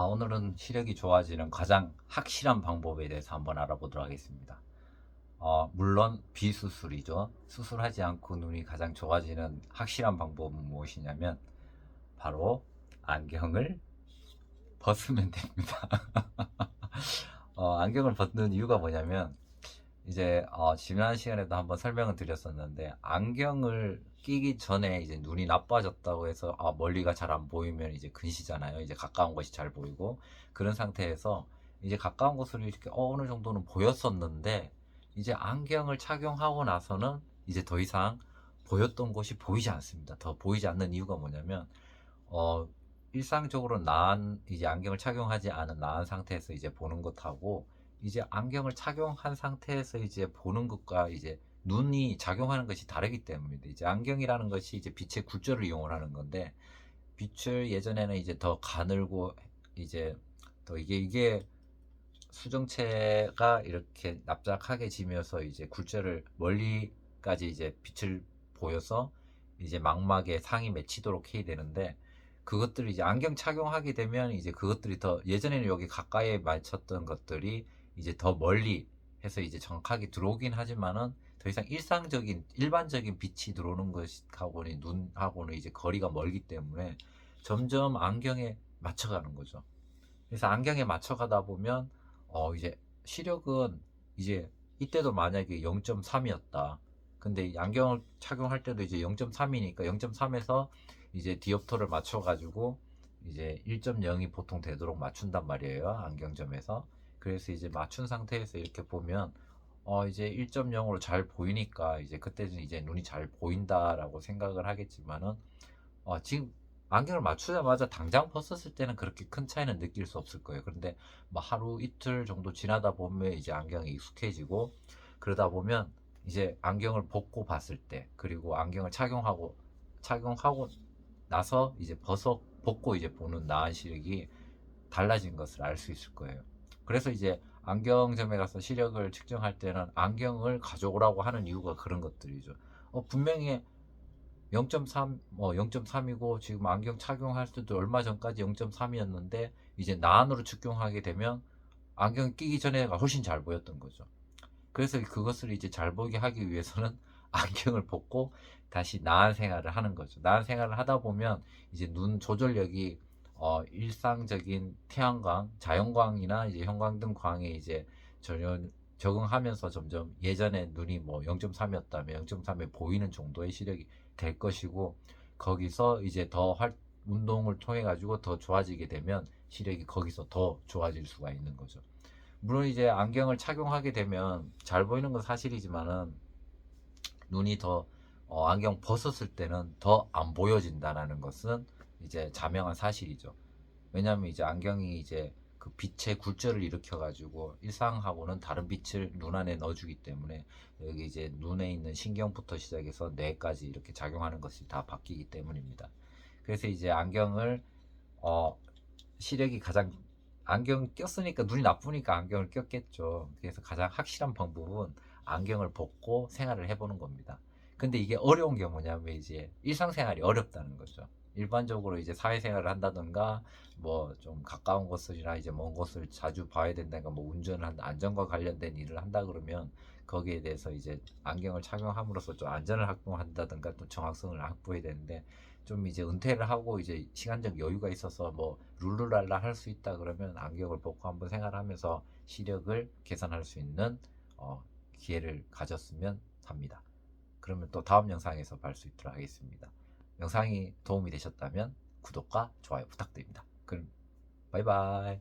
오늘은 시력이 좋아지는 가장 확실한 방법에 대해서 한번 알아보도록 하겠습니다. 물론 비수술이죠. 수술하지 않고 눈이 가장 좋아지는 확실한 방법은 무엇이냐면 바로 안경을 벗으면 됩니다. 안경을 벗는 이유가 뭐냐면 이제 지난 시간에도 한번 설명을 드렸었는데, 안경을 끼기 전에 이제 눈이 나빠졌다고 해서 멀리가 잘 안 보이면 이제 근시잖아요. 이제 가까운 것이 잘 보이고, 그런 상태에서 이제 가까운 것을 이렇게 어느 정도는 보였었는데, 이제 안경을 착용하고 나서는 이제 더 이상 보였던 것이 보이지 않습니다. 더 보이지 않는 이유가 뭐냐면 어 일상적으로 나은 이제 안경을 착용하지 않은 나은 상태에서 이제 보는 것하고, 이제 안경을 착용한 상태에서 이제 보는 것과 이제 눈이 작용하는 것이 다르기 때문입니다. 이제 안경이라는 것이 이제 빛의 굴절을 이용을 하는 건데, 빛을 예전에는 이제 더 가늘고 이제 더 이게 수정체가 이렇게 납작하게 지면서 이제 굴절을 멀리까지 이제 빛을 보여서 이제 망막에 상이 맺히도록 해야 되는데, 그것들이 이제 안경 착용하게 되면 이제 그것들이 더 예전에는 여기 가까이에 맞췄던 것들이 이제 더 멀리 해서 이제 정확하게 들어오긴 하지만은 더 이상 일상적인 일반적인 빛이 들어오는 것하고는 눈하고는 이제 거리가 멀기 때문에 점점 안경에 맞춰가는 거죠. 그래서 안경에 맞춰가다 보면 이제 시력은 이제 이때도 만약에 0.3이었다. 근데 이 안경을 착용할 때도 이제 0.3이니까 0.3에서 이제 디옵터를 맞춰가지고 이제 1.0이 보통 되도록 맞춘단 말이에요. 안경점에서. 그래서 이제 맞춘 상태에서 이렇게 보면 이제 1.0으로 잘 보이니까 이제 그때는 이제 눈이 잘 보인다라고 생각을 하겠지만은, 지금 안경을 맞추자마자 당장 벗었을 때는 그렇게 큰 차이는 느낄 수 없을 거예요. 그런데 뭐 하루 이틀 정도 지나다 보면 이제 안경이 익숙해지고, 그러다 보면 이제 안경을 벗고 봤을 때, 그리고 안경을 착용하고 나서 이제 벗고 이제 보는 나은 시력이 달라진 것을 알 수 있을 거예요. 그래서 이제 안경점에 가서 시력을 측정할 때는 안경을 가져오라고 하는 이유가 그런 것들이죠. 분명히 0.3, 0.3이고 지금 안경 착용할 때도 얼마 전까지 0.3이었는데 이제 나안으로 측정하게 되면 안경 끼기 전에가 훨씬 잘 보였던 거죠. 그래서 그것을 이제 잘 보게 하기 위해서는 안경을 벗고 다시 나은 생활을 하는 거죠. 나은 생활을 하다 보면 이제 눈 조절력이 일상적인 태양광, 자연광이나 이제 형광등 광에 이제 전혀 적응하면서 점점 예전에 눈이 뭐 0.3이었다면 0.3에 보이는 정도의 시력이 될 것이고, 거기서 이제 더 운동을 통해 가지고 더 좋아지게 되면 시력이 거기서 더 좋아질 수가 있는 거죠. 물론 이제 안경을 착용하게 되면 잘 보이는 건 사실이지만은 눈이 더 안경 벗었을 때는 더 안 보여진다라는 것은 이제 자명한 사실이죠. 왜냐하면 이제 안경이 이제 그 빛의 굴절을 일으켜 가지고 일상하고는 다른 빛을 눈 안에 넣어주기 때문에 여기 이제 눈에 있는 신경부터 시작해서 뇌까지 이렇게 작용하는 것이 다 바뀌기 때문입니다. 그래서 이제 안경을 어, 시력이 가장, 안경 꼈으니까 눈이 나쁘니까 안경을 꼈겠죠. 그래서 가장 확실한 방법은 안경을 벗고 생활을 해보는 겁니다. 근데 이게 어려운 게 뭐냐면 이제 일상생활이 어렵다는 거죠. 일반적으로 이제 사회생활을 한다든가 뭐 좀 가까운 곳이나 이제 먼 곳을 자주 봐야 된다든가 뭐 운전을 한다, 안전과 관련된 일을 한다 그러면 거기에 대해서 이제 안경을 착용함으로써 좀 안전을 확보한다든가 또 정확성을 확보해야 되는데, 좀 이제 은퇴를 하고 이제 시간적 여유가 있어서 뭐 룰루랄라 할 수 있다 그러면 안경을 벗고 한번 생활하면서 시력을 개선할 수 있는 기회를 가졌으면 합니다. 그러면 또 다음 영상에서 볼 수 있도록 하겠습니다. 영상이 도움이 되셨다면 구독과 좋아요 부탁드립니다. 그럼 바이바이.